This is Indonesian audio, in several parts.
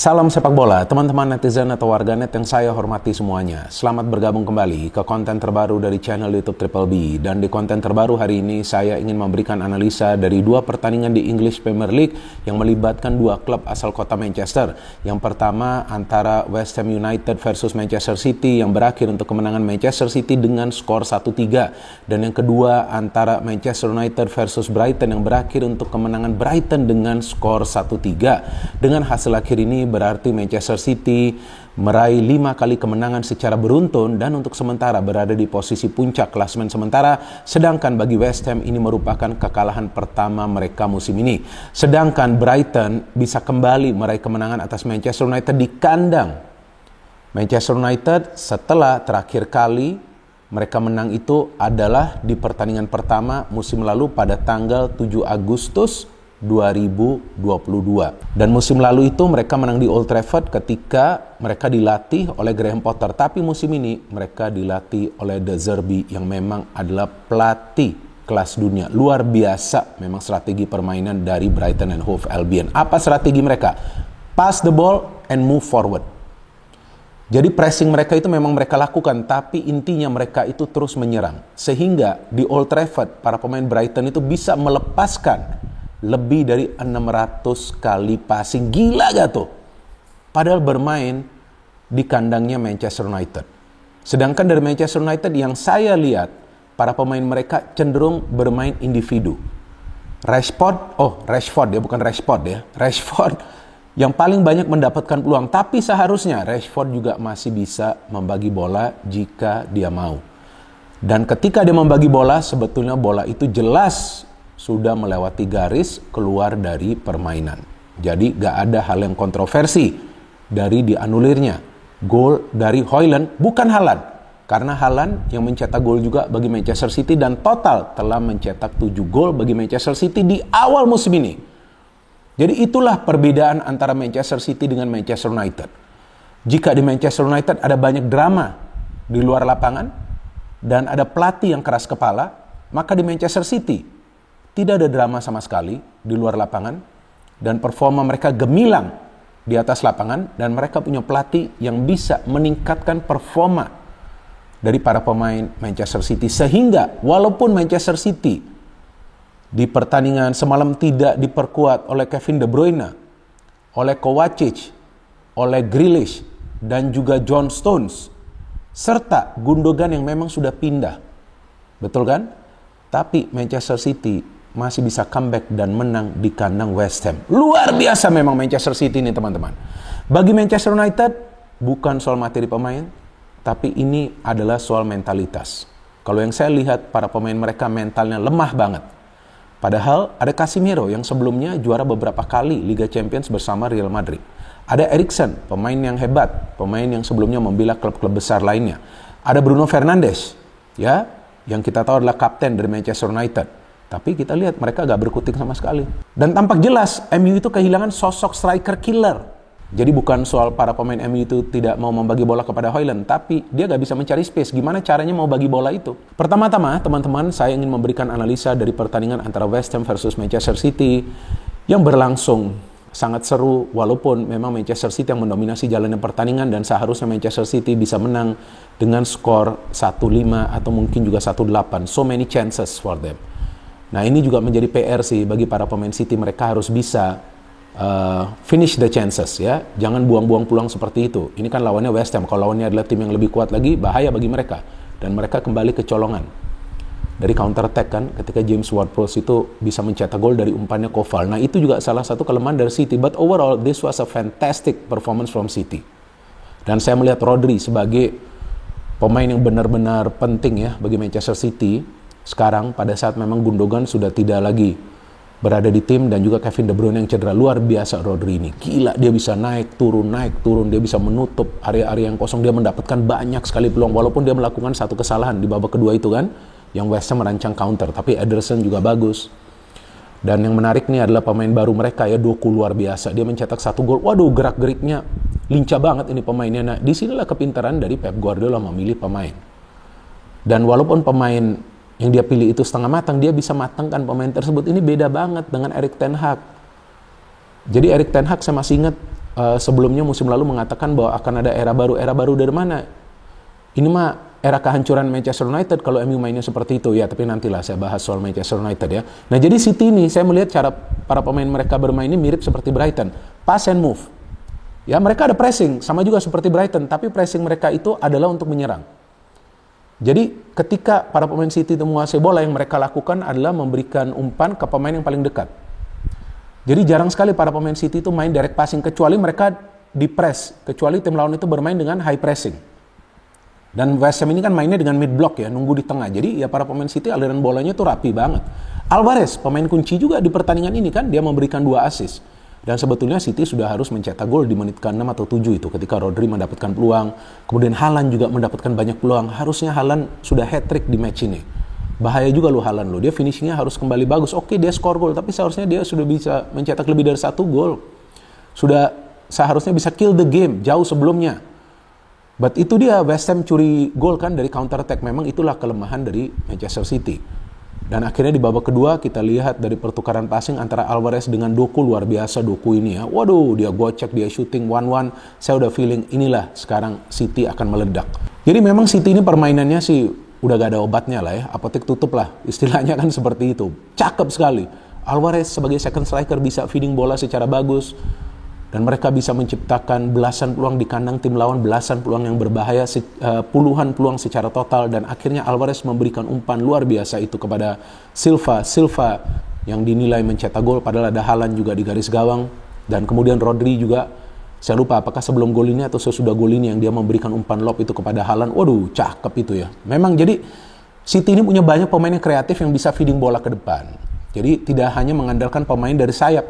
Salam sepak bola, teman-teman netizen atau warganet yang saya hormati semuanya. Selamat bergabung kembali ke konten terbaru dari channel YouTube Triple B. Dan di konten terbaru hari ini saya ingin memberikan analisa dari dua pertandingan di English Premier League yang melibatkan dua klub asal kota Manchester. Yang pertama antara West Ham United versus Manchester City yang berakhir untuk kemenangan Manchester City dengan skor 1-3. Dan yang kedua antara Manchester United versus Brighton yang berakhir untuk kemenangan Brighton dengan skor 1-3. Dengan hasil akhir ini berarti Manchester City meraih 5 kali kemenangan secara beruntun dan untuk sementara berada di posisi puncak klasemen sementara, sedangkan bagi West Ham ini merupakan kekalahan pertama mereka musim ini. Sedangkan Brighton bisa kembali meraih kemenangan atas Manchester United di kandang. Manchester United setelah terakhir kali mereka menang itu adalah di pertandingan pertama musim lalu pada tanggal 7 Agustus 2022. Dan musim lalu itu mereka menang di Old Trafford ketika mereka dilatih oleh Graham Potter. Tapi musim ini mereka dilatih oleh De Zerbi yang memang adalah pelatih kelas dunia. Luar biasa memang strategi permainan dari Brighton and Hove Albion. Apa strategi mereka? Pass the ball and move forward. Jadi pressing mereka itu memang mereka lakukan, tapi intinya mereka itu terus menyerang. Sehingga di Old Trafford para pemain Brighton itu bisa melepaskan lebih dari 600 kali passing. Gila gak tuh? Padahal bermain di kandangnya Manchester United. Sedangkan dari Manchester United yang saya lihat, para pemain mereka cenderung bermain individu. Rashford yang paling banyak mendapatkan peluang. Tapi seharusnya Rashford juga masih bisa membagi bola jika dia mau. Dan ketika dia membagi bola, sebetulnya bola itu jelas sudah melewati garis keluar dari permainan. Jadi gak ada hal yang kontroversi dari dianulirnya gol dari Højlund, bukan Haaland. Karena Haaland yang mencetak gol juga bagi Manchester City dan total telah mencetak 7 gol bagi Manchester City di awal musim ini. Jadi itulah perbedaan antara Manchester City dengan Manchester United. Jika di Manchester United ada banyak drama di luar lapangan dan ada pelatih yang keras kepala, maka di Manchester City tidak ada drama sama sekali di luar lapangan dan performa mereka gemilang di atas lapangan dan mereka punya pelatih yang bisa meningkatkan performa dari para pemain Manchester City sehingga walaupun Manchester City di pertandingan semalam tidak diperkuat oleh Kevin De Bruyne, oleh Kovacic, oleh Grealish dan juga John Stones serta Gundogan yang memang sudah pindah. Betul kan? Tapi Manchester City masih bisa comeback dan menang di kandang West Ham. Luar biasa memang Manchester City ini teman-teman. Bagi Manchester United bukan soal materi pemain, tapi ini adalah soal mentalitas. Kalau yang saya lihat para pemain mereka mentalnya lemah banget. Padahal ada Casemiro yang sebelumnya juara beberapa kali Liga Champions bersama Real Madrid. Ada Eriksen, pemain yang hebat, pemain yang sebelumnya membela klub-klub besar lainnya. Ada Bruno Fernandes, ya, yang kita tahu adalah kapten dari Manchester United. Tapi kita lihat mereka gak berkutik sama sekali. Dan tampak jelas MU itu kehilangan sosok striker killer. Jadi bukan soal para pemain MU itu tidak mau membagi bola kepada Højlund, tapi dia gak bisa mencari space. Gimana caranya mau bagi bola itu? Pertama-tama teman-teman saya ingin memberikan analisa dari pertandingan antara West Ham versus Manchester City yang berlangsung sangat seru walaupun memang Manchester City yang mendominasi jalannya pertandingan dan seharusnya Manchester City bisa menang dengan skor 1-5 atau mungkin juga 1-8. So many chances for them. Nah ini juga menjadi PR sih bagi para pemain City, mereka harus bisa finish the chances ya. Jangan buang-buang peluang seperti itu. Ini kan lawannya West Ham, kalau lawannya adalah tim yang lebih kuat lagi bahaya bagi mereka. Dan mereka kembali kecolongan dari counter attack kan ketika James Ward-Prowse itu bisa mencetak gol dari umpannya Koval. Nah itu juga salah satu kelemahan dari City. But overall this was a fantastic performance from City. Dan saya melihat Rodri sebagai pemain yang benar-benar penting ya bagi Manchester City sekarang pada saat memang Gundogan sudah tidak lagi berada di tim dan juga Kevin De Bruyne yang cedera. Luar biasa Rodri ini. Gila, dia bisa naik turun, dia bisa menutup area-area yang kosong, dia mendapatkan banyak sekali peluang walaupun dia melakukan satu kesalahan di babak kedua itu kan yang West Ham merancang counter, tapi Ederson juga bagus. Dan yang menarik nih adalah pemain baru mereka ya, Doku luar biasa. Dia mencetak 1 gol. Waduh, gerak-geriknya lincah banget ini pemainnya. Nah, disinilah kepintaran dari Pep Guardiola memilih pemain. Dan walaupun pemain yang dia pilih itu setengah matang, dia bisa matangkan pemain tersebut. Ini beda banget dengan Erik ten Hag. Jadi Erik ten Hag saya masih ingat sebelumnya musim lalu mengatakan bahwa akan ada era baru. Era baru dari mana? Ini mah era kehancuran Manchester United kalau MU mainnya seperti itu. Ya, tapi nantilah saya bahas soal Manchester United ya. Nah, jadi City ini saya melihat cara para pemain mereka bermain ini mirip seperti Brighton. Pass and move. Ya, mereka ada pressing, sama juga seperti Brighton, tapi pressing mereka itu adalah untuk menyerang. Jadi ketika para pemain City itu menguasai bola, yang mereka lakukan adalah memberikan umpan ke pemain yang paling dekat. Jadi jarang sekali para pemain City itu main direct passing, kecuali mereka di press, kecuali tim lawan itu bermain dengan high pressing. Dan West Ham ini kan mainnya dengan mid block ya, nunggu di tengah. Jadi ya para pemain City aliran bolanya tuh rapi banget. Alvarez, pemain kunci juga di pertandingan ini kan, dia memberikan 2 assist. Dan sebetulnya City sudah harus mencetak gol di menit ke-6 atau 7 itu ketika Rodri mendapatkan peluang. Kemudian Haaland juga mendapatkan banyak peluang. Harusnya Haaland sudah hat-trick di match ini. Bahaya juga lo Haaland lo. Dia finishingnya harus kembali bagus. Oke, dia skor gol, tapi seharusnya dia sudah bisa mencetak lebih dari 1 gol. Sudah seharusnya bisa kill the game jauh sebelumnya. But itu dia, West Ham curi gol kan dari counter attack. Memang itulah kelemahan dari Manchester City. Dan akhirnya di babak kedua kita lihat dari pertukaran passing antara Alvarez dengan Doku, luar biasa Doku ini ya. Waduh, dia gocek, dia shooting 1-1. Saya udah feeling inilah sekarang City akan meledak. Jadi memang City ini permainannya sih udah gak ada obatnya lah ya. Apotek tutup lah. Istilahnya kan seperti itu. Cakep sekali. Alvarez sebagai second striker bisa feeding bola secara bagus. Dan mereka bisa menciptakan belasan peluang di kandang tim lawan, belasan peluang yang berbahaya, puluhan peluang secara total. Dan akhirnya Alvarez memberikan umpan luar biasa itu kepada Silva yang dinilai mencetak gol, padahal ada Haaland juga di garis gawang. Dan kemudian Rodri juga, saya lupa apakah sebelum gol ini atau sesudah gol ini yang dia memberikan umpan lob itu kepada Haaland. Waduh, cakep itu ya. Memang jadi City ini punya banyak pemain yang kreatif yang bisa feeding bola ke depan. Jadi tidak hanya mengandalkan pemain dari sayap.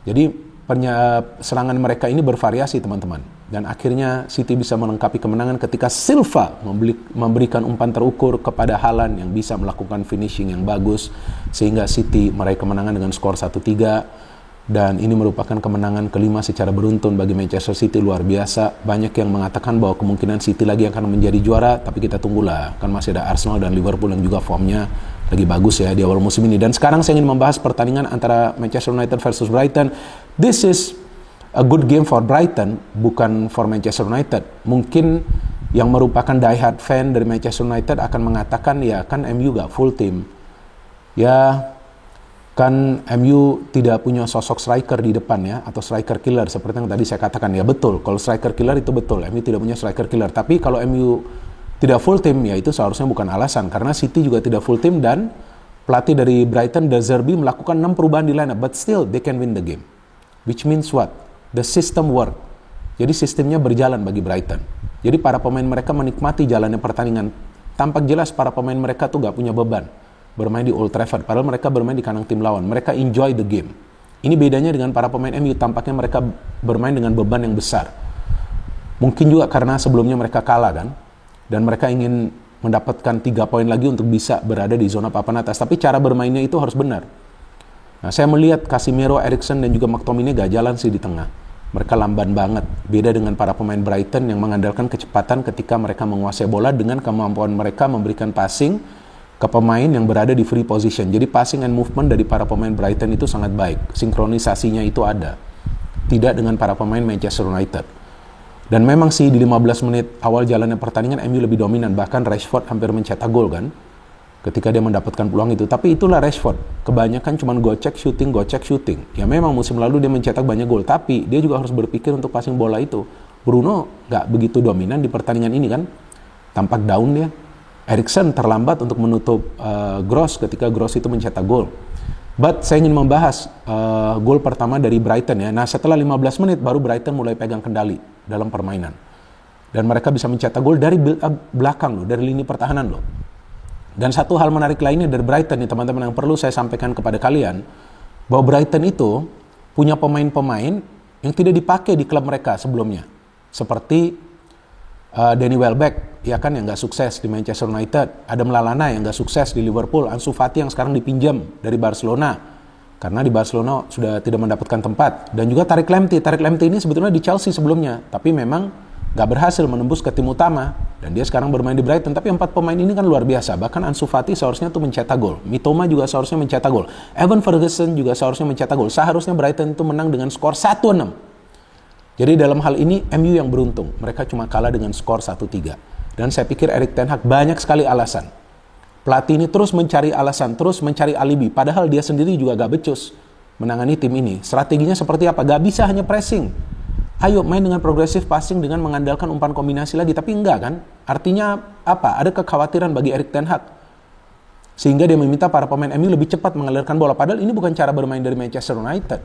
Jadi serangan mereka ini bervariasi teman-teman. Dan akhirnya City bisa melengkapi kemenangan ketika Silva memberikan umpan terukur kepada Haaland yang bisa melakukan finishing yang bagus. Sehingga City meraih kemenangan dengan skor 1-3. Dan ini merupakan kemenangan kelima secara beruntun bagi Manchester City, luar biasa. Banyak yang mengatakan bahwa kemungkinan City lagi akan menjadi juara, tapi kita tunggulah. Kan masih ada Arsenal dan Liverpool yang juga formnya lagi bagus ya di awal musim ini. Dan sekarang saya ingin membahas pertandingan antara Manchester United versus Brighton. This is a good game for Brighton, bukan for Manchester United. Mungkin yang merupakan diehard fan dari Manchester United akan mengatakan, ya kan MU gak full team. Ya kan MU tidak punya sosok striker di depan ya, atau striker killer seperti yang tadi saya katakan. Ya betul, kalau striker killer itu betul, MU tidak punya striker killer. Tapi kalau MU tidak full team, ya itu seharusnya bukan alasan, karena City juga tidak full team. Dan pelatih dari Brighton, De Zerbi, melakukan 6 perubahan di lineup, but still they can win the game. Which means what? The system work. Jadi sistemnya berjalan bagi Brighton. Jadi para pemain mereka menikmati jalannya pertandingan. Tampak jelas para pemain mereka tuh gak punya beban bermain di Old Trafford, padahal mereka bermain di kandang tim lawan. Mereka enjoy the game. Ini bedanya dengan para pemain MU, tampaknya mereka bermain dengan beban yang besar. Mungkin juga karena sebelumnya mereka kalah kan, dan mereka ingin mendapatkan 3 poin lagi untuk bisa berada di zona papan atas. Tapi cara bermainnya itu harus benar. Nah, saya melihat Casemiro, Eriksen, dan juga McTominay gak jalan sih di tengah. Mereka lamban banget. Beda dengan para pemain Brighton yang mengandalkan kecepatan ketika mereka menguasai bola dengan kemampuan mereka memberikan passing ke pemain yang berada di free position. Jadi passing and movement dari para pemain Brighton itu sangat baik. Sinkronisasinya itu ada. Tidak dengan para pemain Manchester United. Dan memang sih di 15 menit awal jalannya pertandingan MU lebih dominan. Bahkan Rashford hampir mencetak gol kan, ketika dia mendapatkan peluang itu. Tapi itulah Rashford. Kebanyakan cuma gocek shooting. Ya memang musim lalu dia mencetak banyak gol, tapi dia juga harus berpikir untuk passing bola itu. Bruno gak begitu dominan di pertandingan ini kan. Tampak down dia. Eriksen terlambat untuk menutup Gross ketika Gross itu mencetak gol. But saya ingin membahas gol pertama dari Brighton ya. Nah, setelah 15 menit baru Brighton mulai pegang kendali dalam permainan. Dan mereka bisa mencetak gol dari belakang loh, dari lini pertahanan loh. Dan satu hal menarik lainnya dari Brighton nih teman-teman, yang perlu saya sampaikan kepada kalian, bahwa Brighton itu punya pemain-pemain yang tidak dipakai di klub mereka sebelumnya. Seperti Danny Welbeck, ya kan, yang gak sukses di Manchester United. Adam Lallana yang gak sukses di Liverpool. Ansu Fati yang sekarang dipinjam dari Barcelona karena di Barcelona sudah tidak mendapatkan tempat. Dan juga Tariq Lamptey ini sebetulnya di Chelsea sebelumnya, tapi memang gak berhasil menembus ke tim utama. Dan dia sekarang bermain di Brighton. Tapi 4 pemain ini kan luar biasa. Bahkan Ansu Fati seharusnya tuh mencetak gol. Mitoma juga seharusnya mencetak gol. Evan Ferguson juga seharusnya mencetak gol. Seharusnya Brighton itu menang dengan skor 1-6. Jadi dalam hal ini MU yang beruntung. Mereka cuma kalah dengan skor 1-3. Dan saya pikir Erik ten Hag banyak sekali alasan. Pelatih ini terus mencari alasan, terus mencari alibi. Padahal dia sendiri juga gak becus menangani tim ini. Strateginya seperti apa? Gak bisa hanya pressing. Ayo main dengan progressive passing dengan mengandalkan umpan kombinasi lagi. Tapi enggak kan? Artinya apa? Ada kekhawatiran bagi Erik ten Hag. Sehingga dia meminta para pemain MU lebih cepat mengalirkan bola. Padahal ini bukan cara bermain dari Manchester United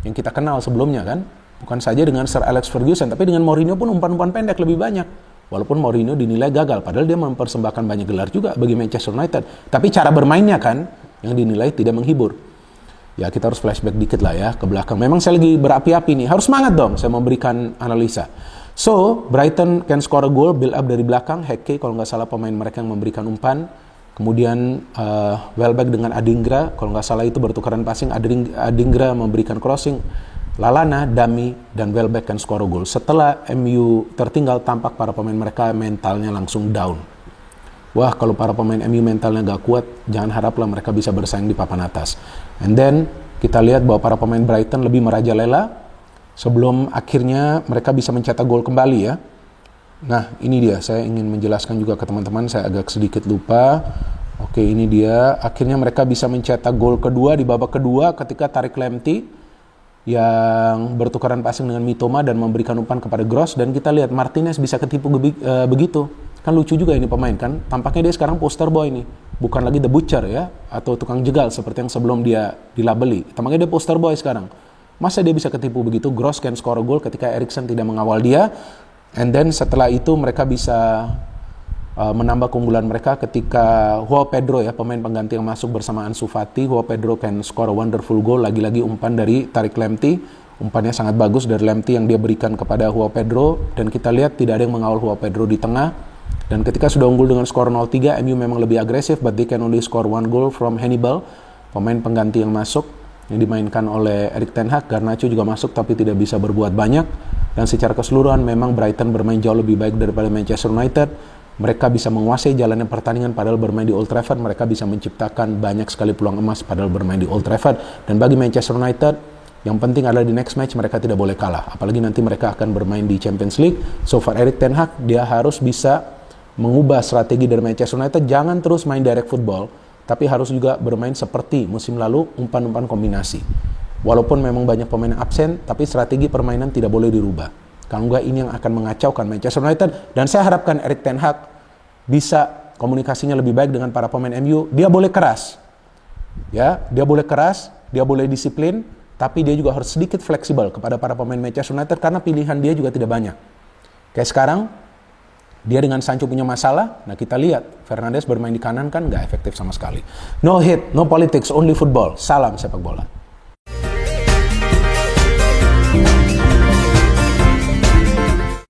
yang kita kenal sebelumnya kan. Bukan saja dengan Sir Alex Ferguson, tapi dengan Mourinho pun umpan-umpan pendek lebih banyak. Walaupun Mourinho dinilai gagal, padahal dia mempersembahkan banyak gelar juga bagi Manchester United. Tapi cara bermainnya kan yang dinilai tidak menghibur. Ya kita harus flashback dikit lah ya ke belakang. Memang saya lagi berapi-api nih, harus semangat dong saya memberikan analisa. So, Brighton can score a goal, build up dari belakang. Heke kalau nggak salah pemain mereka yang memberikan umpan. Kemudian Welbeck dengan Adingra, kalau nggak salah itu bertukaran passing. Adingra memberikan crossing. Lallana, Dami, dan Welbeck kan score gol. Setelah MU tertinggal, tampak para pemain mereka mentalnya langsung down. Wah, kalau para pemain MU mentalnya gak kuat, jangan haraplah mereka bisa bersaing di papan atas. And then, kita lihat bahwa para pemain Brighton lebih merajalela sebelum akhirnya mereka bisa mencetak gol kembali ya. Nah, ini dia. Saya ingin menjelaskan juga ke teman-teman, saya agak sedikit lupa. Oke, ini dia. Akhirnya mereka bisa mencetak gol kedua di babak kedua ketika Tariq Lamptey yang bertukaran passing dengan Mitoma dan memberikan umpan kepada Gross, dan kita lihat Martinez bisa ketipu begitu. Kan lucu juga ini pemain kan. Tampaknya dia sekarang poster boy nih. Bukan lagi the butcher ya, atau tukang jegal seperti yang sebelum dia dilabeli. Tampaknya dia poster boy sekarang. Masa dia bisa ketipu begitu? Gross can score a goal ketika Eriksen tidak mengawal dia. And then setelah itu mereka bisa menambah keunggulan mereka ketika Joao Pedro ya, pemain pengganti yang masuk bersama Ansu Fati. Joao Pedro can score a wonderful goal, lagi-lagi umpan dari Tariq Lamptey. Umpannya sangat bagus dari Lamptey yang dia berikan kepada Joao Pedro, dan kita lihat tidak ada yang mengawal Joao Pedro di tengah. Dan ketika sudah unggul dengan skor 0-3, MU memang lebih agresif, but they can only score one goal from Hannibal, pemain pengganti yang masuk yang dimainkan oleh Erik ten Hag. Garnacho juga masuk tapi tidak bisa berbuat banyak. Dan secara keseluruhan memang Brighton bermain jauh lebih baik daripada Manchester United. Mereka bisa menguasai jalannya pertandingan padahal bermain di Old Trafford. Mereka bisa menciptakan banyak sekali peluang emas padahal bermain di Old Trafford. Dan bagi Manchester United, yang penting adalah di next match mereka tidak boleh kalah. Apalagi nanti mereka akan bermain di Champions League. So far Erik ten Hag, dia harus bisa mengubah strategi dari Manchester United. Jangan terus main direct football, tapi harus juga bermain seperti musim lalu, umpan-umpan kombinasi. Walaupun memang banyak pemain absen, tapi strategi permainan tidak boleh dirubah. Kalau enggak, ini yang akan mengacaukan Manchester United. Dan saya harapkan Erik ten Hag bisa komunikasinya lebih baik dengan para pemain MU. Dia boleh keras, ya, dia boleh keras, dia boleh disiplin, tapi dia juga harus sedikit fleksibel kepada para pemain Manchester United karena pilihan dia juga tidak banyak. Kayak sekarang, dia dengan Sancho punya masalah. Nah kita lihat, Fernandes bermain di kanan kan nggak efektif sama sekali. No hit, no politics, only football. Salam sepak bola.